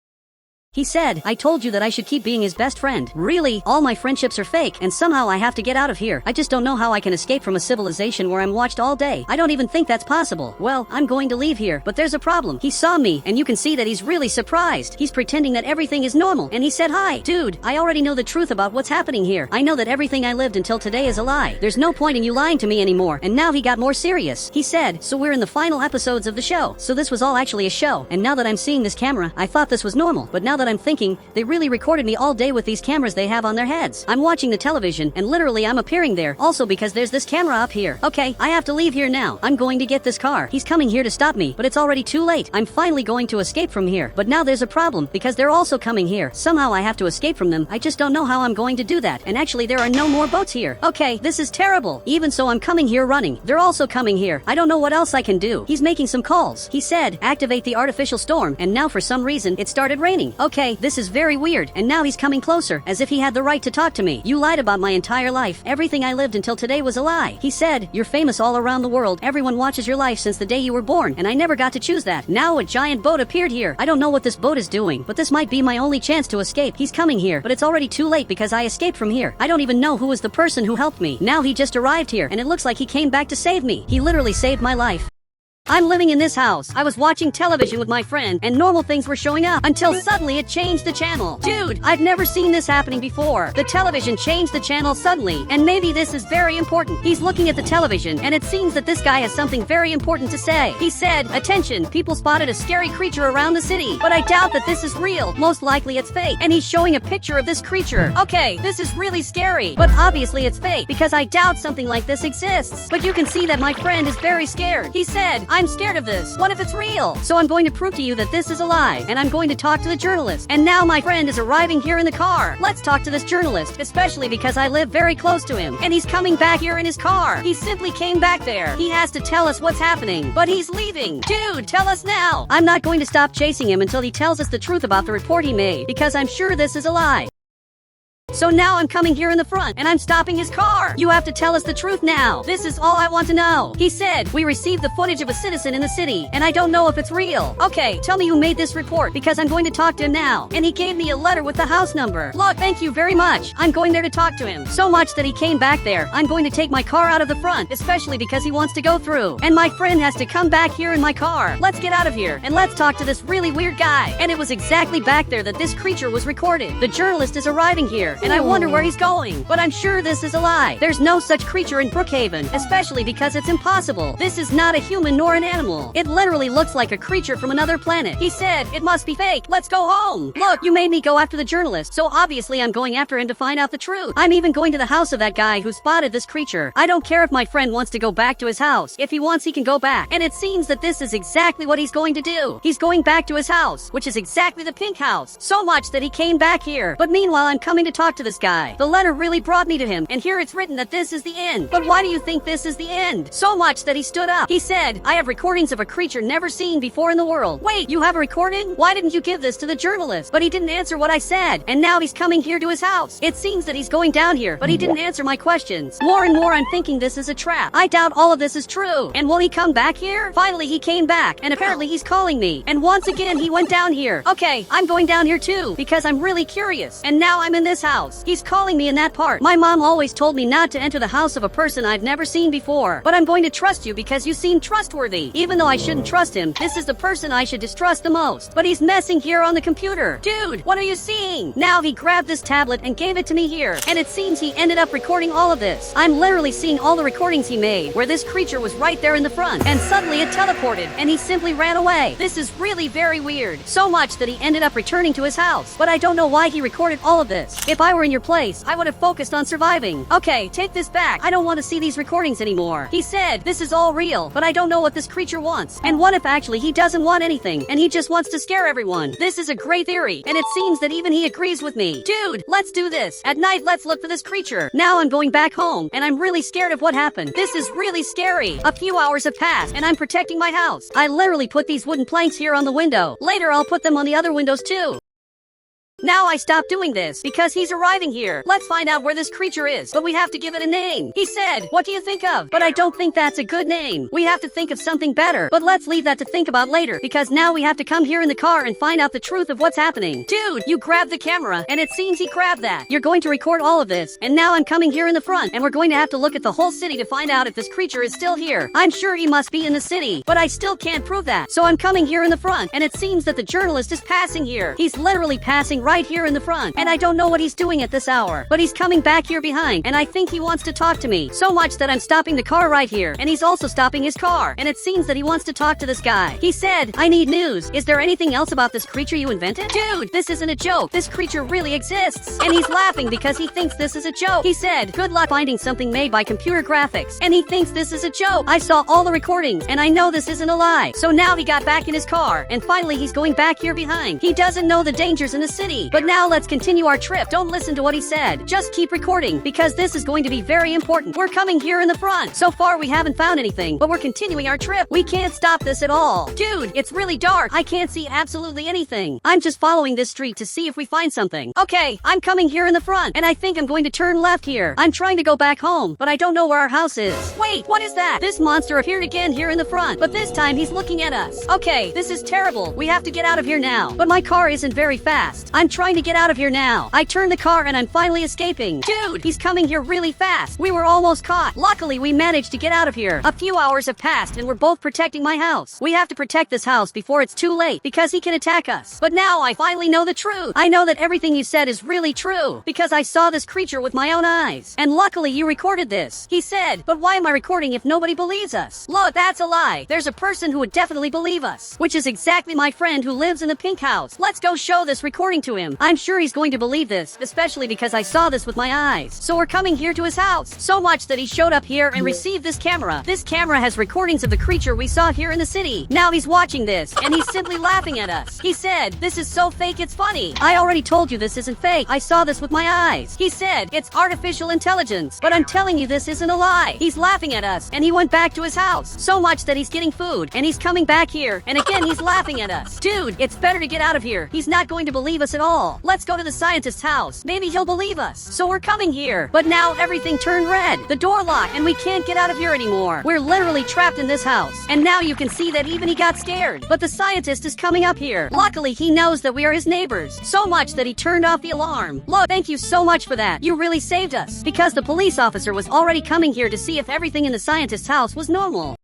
He said, I told you that I should keep being his best friend. Really, all my friendships are fake, and somehow I have to get out of here. I just don't know how I can escape from a civilization where I'm watched all day. I don't even think that's possible. Well, I'm going to leave here, but there's a problem. He saw me, and you can see that he's really surprised. He's pretending that everything is normal, and he said hi. Dude, I already know the truth about what's happening here. I know that everything I lived until today is a lie. There's no point in you lying to me anymore, and now he got more serious. He said, so we're in the final episodes of the show. So this was all actually a show, and now that I'm seeing this camera, I thought this was normal, but now that I'm thinking, they really recorded me all day with these cameras they have on their heads. I'm watching the television, and literally I'm appearing there, also because there's this camera up here. Okay, I have to leave here now. I'm going to get this car. He's coming here to stop me, but it's already too late. I'm finally going to escape from here, but now there's a problem, because they're also coming here. Somehow I have to escape from them. I just don't know how I'm going to do that, and actually there are no more boats here. Okay, this is terrible. Even so, I'm coming here running. They're also coming here. I don't know what else I can do. He's making some calls. He said, activate the artificial storm, and now for some reason, it started raining. Okay. Okay, this is very weird, and now he's coming closer, as if he had the right to talk to me. You lied about my entire life. Everything I lived until today was a lie. He said, you're famous all around the world. Everyone watches your life since the day you were born, and I never got to choose that. Now a giant boat appeared here. I don't know what this boat is doing, but this might be my only chance to escape. He's coming here, but it's already too late because I escaped from here. I don't even know who was the person who helped me. Now he just arrived here, and it looks like he came back to save me. He literally saved my life. I'm living in this house. I was watching television with my friend, and normal things were showing up until suddenly it changed the channel. Dude, I've never seen this happening before. The television changed the channel suddenly, and maybe this is very important. He's looking at the television, and it seems that this guy has something very important to say. He said, attention, people spotted a scary creature around the city, but I doubt that this is real. Most likely it's fake, and he's showing a picture of this creature. Okay, this is really scary, but obviously it's fake because I doubt something like this exists. But you can see that my friend is very scared. He said, I'm scared of this. What if it's real? So I'm going to prove to you that this is a lie, and I'm going to talk to the journalist. And now my friend is arriving here in the car. Let's talk to this journalist, especially because I live very close to him, and he's coming back here in his car. He simply came back there. He has to tell us what's happening, but he's leaving. Dude, tell us now. I'm not going to stop chasing him until he tells us the truth about the report he made, because I'm sure this is a lie. So now I'm coming here in the front, and I'm stopping his car. You have to tell us the truth now. This is all I want to know. He said, we received the footage of a citizen in the city, and I don't know if it's real. Okay, tell me who made this report, because I'm going to talk to him now. And he gave me a letter with the house number. Look, thank you very much. I'm going there to talk to him. So much that he came back there. I'm going to take my car out of the front, especially because he wants to go through. And my friend has to come back here in my car. Let's get out of here, and let's talk to this really weird guy. And it was exactly back there that this creature was recorded. The journalist is arriving here, and I wonder where he's going. But I'm sure this is a lie. There's no such creature in Brookhaven, especially because it's impossible. This is not a human nor an animal. It literally looks like a creature from another planet. He said, it must be fake. Let's go home. Look, you made me go after the journalist, so obviously I'm going after him to find out the truth. I'm even going to the house of that guy who spotted this creature. I don't care if my friend wants to go back to his house. If he wants, he can go back. And it seems that this is exactly what he's going to do. He's going back to his house, which is exactly the pink house. So much that he came back here. But meanwhile, I'm coming to talk to this guy. The letter really brought me to him, and here it's written that this is the end. But why do you think this is the end? So much that he stood up. He said, I have recordings of a creature never seen before in the world. Wait, you have a recording? Why didn't you give this to the journalist? But he didn't answer what I said, and now he's coming here to his house. It seems that he's going down here, but he didn't answer my questions. More and more I'm thinking this is a trap. I doubt all of this is true. And will he come back here? Finally, he came back, and apparently he's calling me. And once again, he went down here. Okay, I'm going down here too, because I'm really curious. And now I'm in this house. He's calling me in that part. My mom always told me not to enter the house of a person I've never seen before. But I'm going to trust you because you seem trustworthy. Even though I shouldn't trust him, this is the person I should distrust the most. But he's messing here on the computer. Dude, what are you seeing? Now he grabbed this tablet and gave it to me here. And it seems he ended up recording all of this. I'm literally seeing all the recordings he made, where this creature was right there in the front. And suddenly it teleported, and he simply ran away. This is really very weird. So much that he ended up returning to his house. But I don't know why he recorded all of this. If I were in your place, I would have focused on surviving. Okay, take this back. I don't want to see these recordings anymore. He said, this is all real, but I don't know what this creature wants. And what if actually he doesn't want anything, and he just wants to scare everyone? This is a great theory, and it seems that even he agrees with me. Dude, let's do this. At night, let's look for this creature. Now I'm going back home, and I'm really scared of what happened. This is really scary. A few hours have passed, and I'm protecting my house. I literally put these wooden planks here on the window. Later, I'll put them on the other windows too. Now I stopped doing this because he's arriving here. Let's find out where this creature is, but we have to give it a name. He said, what do you think of? But I don't think that's a good name. We have to think of something better, but let's leave that to think about later because now we have to come here in the car and find out the truth of what's happening. Dude, you grabbed the camera, and it seems he grabbed that. You're going to record all of this, and now I'm coming here in the front, and we're going to have to look at the whole city to find out if this creature is still here. I'm sure he must be in the city, but I still can't prove that. So I'm coming here in the front, and it seems that the journalist is passing here. He's literally passing right here in the front, and I don't know what he's doing at this hour, but he's coming back here behind, and I think he wants to talk to me. So much that I'm stopping the car right here, and he's also stopping his car, and it seems that he wants to talk to this guy. He said, I need news. Is there anything else about this creature you invented? Dude, this isn't a joke. This creature really exists. And he's laughing because he thinks this is a joke. He said, good luck finding something made by computer graphics. And he thinks this is a joke. I saw all the recordings, and I know this isn't a lie. So now he got back in his car, and finally he's going back here behind. He doesn't know the dangers in the city. free. But now let's continue our trip. Don't listen to what he said. Just keep recording, because this is going to be very important. We're coming here in the front. So far, we haven't found anything, but we're continuing our trip. We can't stop this at all. Dude, it's really dark. I can't see absolutely anything. I'm just following this street to see if we find something. Okay, I'm coming here in the front, and I think I'm going to turn left here. I'm trying to go back home, but I don't know where our house is. Wait, what is that? This monster appeared again here in the front, but this time he's looking at us. Okay, this is terrible. We have to get out of here now. But my car isn't very fast. I'm trying to get out of here now. I turned the car and I'm finally escaping. Dude, he's coming here really fast. We were almost caught. Luckily, we managed to get out of here. A few hours have passed and we're both protecting my house. We have to protect this house before it's too late, because he can attack us. But now I finally know the truth. I know that everything you said is really true, because I saw this creature with my own eyes. And luckily you recorded this. He said, but why am I recording if nobody believes us? Look, that's a lie. There's a person who would definitely believe us, which is exactly my friend who lives in the pink house. Let's go show this recording to him. I'm sure he's going to believe this, especially because I saw this with my eyes. So we're coming here to his house. So much that he showed up here and received this camera. This camera has recordings of the creature we saw here in the city. Now he's watching this, and he's simply laughing at us. He said, this is so fake it's funny. I already told you this isn't fake. I saw this with my eyes. He said, it's artificial intelligence. But I'm telling you this isn't a lie. He's laughing at us, and he went back to his house. So much that he's getting food, and he's coming back here, and again he's laughing at us. Dude, it's better to get out of here. He's not going to believe us at all. Let's go to the scientist's house. Maybe he'll believe us. So we're coming here. But now everything turned red. The door locked, and we can't get out of here anymore. We're literally trapped in this house. And now you can see that even he got scared. But the scientist is coming up here. Luckily, he knows that we are his neighbors. So much that he turned off the alarm. Look, thank you so much for that. You really saved us. Because the police officer was already coming here to see if everything in the scientist's house was normal.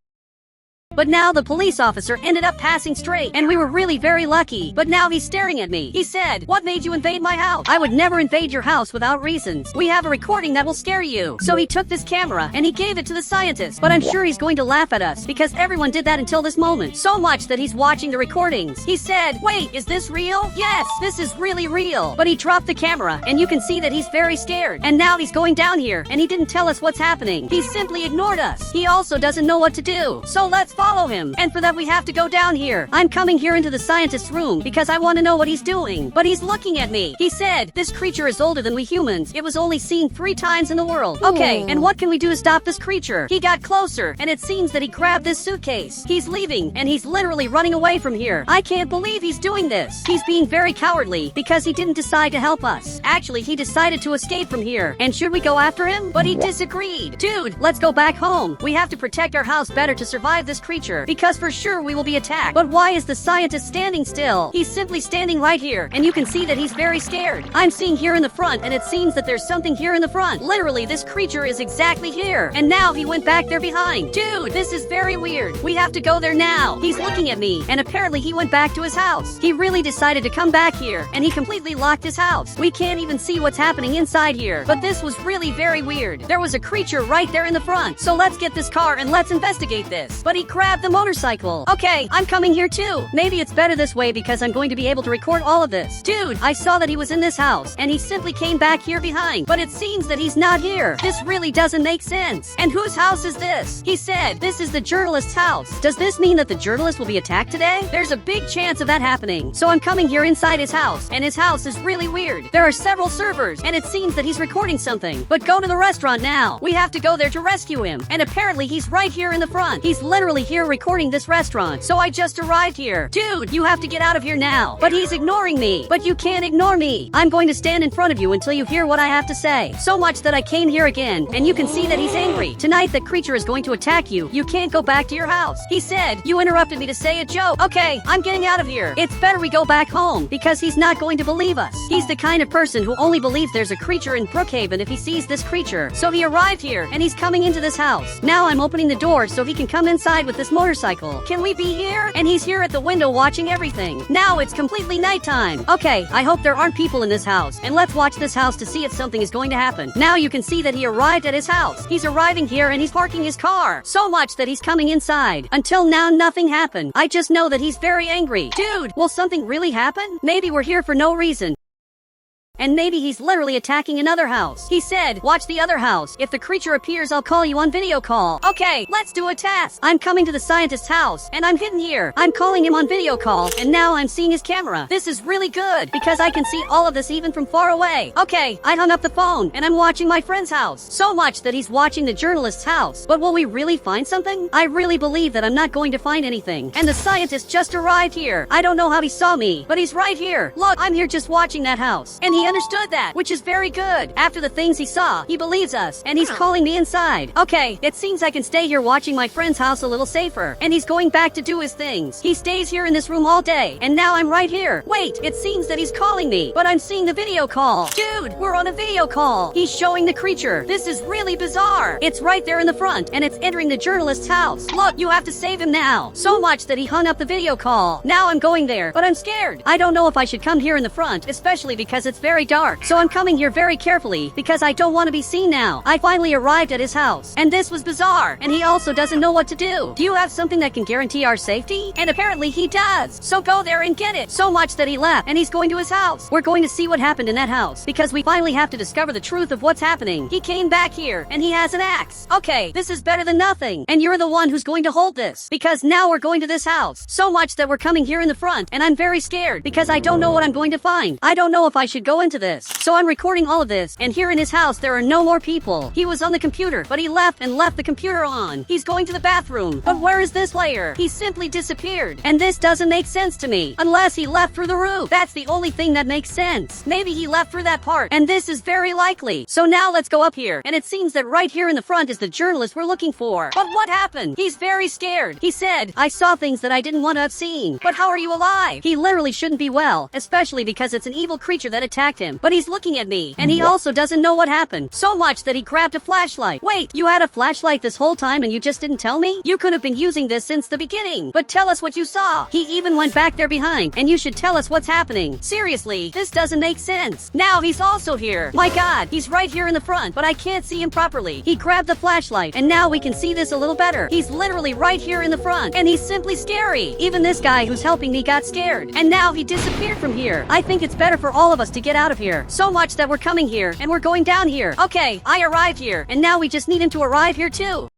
But now the police officer ended up passing straight, and we were really very lucky. But now he's staring at me. He said, what made you invade my house? I would never invade your house without reasons. We have a recording that will scare you. So he took this camera, and he gave it to the scientist. But I'm sure he's going to laugh at us, because everyone did that until this moment. So much that he's watching the recordings. He said, wait, is this real? Yes, this is really real. But he dropped the camera, and you can see that he's very scared. And now he's going down here, and he didn't tell us what's happening. He simply ignored us. He also doesn't know what to do. So let's follow him. And for that we have to go down here. I'm coming here into the scientist's room because I want to know what he's doing. But he's looking at me. He said, this creature is older than we humans. It was only seen 3 times in the world. Okay, and what can we do to stop this creature? He got closer, and it seems that he grabbed this suitcase. He's leaving, and he's literally running away from here. I can't believe he's doing this. He's being very cowardly because he didn't decide to help us. Actually, he decided to escape from here. And should we go after him? But he disagreed. Dude, let's go back home. We have to protect our house better to survive this creature, because for sure we will be attacked. But why is the scientist standing still? He's simply standing right here, and you can see that he's very scared. I'm seeing here in the front, and it seems that there's something here in the front. Literally, this creature is exactly here. And now he went back there behind. Dude, this is very weird. We have to go there now. He's looking at me, and apparently he went back to his house. He really decided to come back here, and he completely locked his house. We can't even see what's happening inside here. But this was really very weird. There was a creature right there in the front. So let's get this car and let's investigate this. But he grabbed the motorcycle. Okay, I'm coming here too. Maybe it's better this way because I'm going to be able to record all of this. Dude, I saw that he was in this house, and he simply came back here behind. But it seems that he's not here. This really doesn't make sense. And whose house is this? He said, this is the journalist's house. Does this mean that the journalist will be attacked today? There's a big chance of that happening. So I'm coming here inside his house, and his house is really weird. There are several servers, and it seems that he's recording something. But go to the restaurant now. We have to go there to rescue him. And apparently he's right here in the front. He's literally here recording this restaurant. So I just arrived here. Dude, you have to get out of here now. But he's ignoring me. But you can't ignore me. I'm going to stand in front of you until you hear what I have to say. So much that I came here again, and you can see that he's angry. Tonight that creature is going to attack you. You can't go back to your house. He said, you interrupted me to say a joke. Okay, I'm getting out of here. It's better we go back home, because he's not going to believe us. He's the kind of person who only believes there's a creature in Brookhaven if he sees this creature. So he arrived here, and he's coming into this house. Now I'm opening the door so he can come inside with this motorcycle. Can we be here? And he's here at the window watching everything. Now it's completely nighttime. Okay, I hope there aren't people in this house. And let's watch this house to see if something is going to happen. Now you can see that he arrived at his house. He's arriving here and he's parking his car. So much that he's coming inside. Until now, nothing happened. I just know that he's very angry. Dude, will something really happen? Maybe we're here for no reason. and maybe he's literally attacking another house. He said, watch the other house. If the creature appears, I'll call you on video call. Okay, let's do a test. I'm coming to the scientist's house, and I'm hidden here. I'm calling him on video call, and now I'm seeing his camera. This is really good, because I can see all of this even from far away. Okay, I hung up the phone, and I'm watching my friend's house. So much that he's watching the journalist's house. But will we really find something? I really believe that I'm not going to find anything. And the scientist just arrived here. I don't know how he saw me, but he's right here. Look, I'm here just watching that house. And he understood that, which is very good. After the things he saw, he believes us, and he's calling me inside. Okay, it seems I can stay here watching my friend's house a little safer. And he's going back to do his things. He stays here in this room all day, and now I'm right here. Wait, it seems that he's calling me, but I'm seeing the video call. Dude, we're on a video call. He's showing the creature. This is really bizarre. It's right there in the front, and it's entering the journalist's house. Look, you have to save him now. So much that he hung up the video call. Now I'm going there, but I'm scared. I don't know if I should come here in the front, especially because it's very dark. So I'm coming here very carefully, because I don't want to be seen now. I finally arrived at his house, and this was bizarre, and he also doesn't know what to do. Do you have something that can guarantee our safety? And apparently he does. So go there and get it. So much that he left, and he's going to his house. We're going to see what happened in that house, because we finally have to discover the truth of what's happening. He came back here, and he has an axe. Okay, this is better than nothing, and you're the one who's going to hold this, because now we're going to this house. So much that we're coming here in the front, and I'm very scared, because I don't know what I'm going to find. I don't know if I should go into this. So I'm recording all of this, and here in his house there are no more people. He was on the computer, but he left the computer on. He's going to the bathroom, but where is this player? He simply disappeared, and this doesn't make sense to me, unless he left through the roof. That's the only thing that makes sense. Maybe he left through that part, and this is very likely. So now let's go up here, and it seems that right here in the front is the journalist we're looking for. But what happened? He's very scared. He said, I saw things that I didn't want to have seen. But how are you alive? He literally shouldn't be well, especially because it's an evil creature that attacked him. But he's looking at me, and he also doesn't know what happened. So much that he grabbed a flashlight. Wait, you had a flashlight this whole time and you just didn't tell me? You could have been using this since the beginning. But tell us what you saw. He even went back there behind, and you should tell us what's happening. Seriously, this doesn't make sense. Now he's also here. My God, he's right here in the front, but I can't see him properly. He grabbed the flashlight, and now we can see this a little better. He's literally right here in the front, and he's simply scary. Even this guy who's helping me got scared, and now he disappeared from here. I think it's better for all of us to get out of here. So much that we're coming here, and we're going down here. Okay, I arrived here, and now we just need him to arrive here too.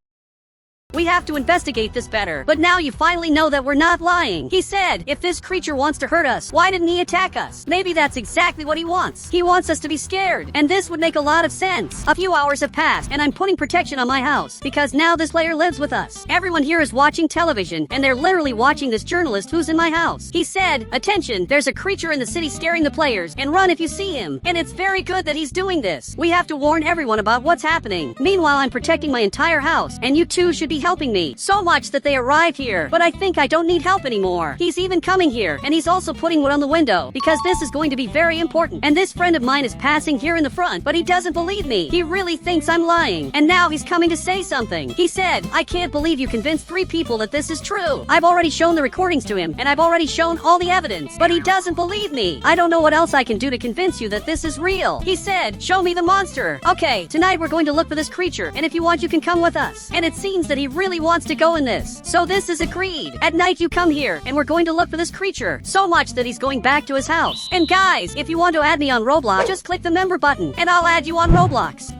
We have to investigate this better. But now you finally know that we're not lying. He said, if this creature wants to hurt us, why didn't he attack us? Maybe that's exactly what he wants. He wants us to be scared. And this would make a lot of sense. A few hours have passed, and I'm putting protection on my house, because now this player lives with us. Everyone here is watching television, and they're literally watching this journalist who's in my house. He said, attention, there's a creature in the city scaring the players, and run if you see him. And it's very good that he's doing this. We have to warn everyone about what's happening. Meanwhile, I'm protecting my entire house, and you two should be helping me. So much that they arrived here, but I think I don't need help anymore. He's even coming here, and he's also putting wood on the window, because this is going to be very important. And this friend of mine is passing here in the front, but he doesn't believe me. He really thinks I'm lying, and now he's coming to say something. He said, I can't believe you convinced 3 people that this is true. I've already shown the recordings to him, and I've already shown all the evidence, but he doesn't believe me. I don't know what else I can do to convince you that this is real. He said, show me the monster. Okay, tonight we're going to look for this creature, and if you want you can come with us. And it seems that he really wants to go in this. So this is agreed. At night you come here, and we're going to look for this creature. So much that he's going back to his house. And guys, if you want to add me on Roblox, just click the member button, and I'll add you on Roblox.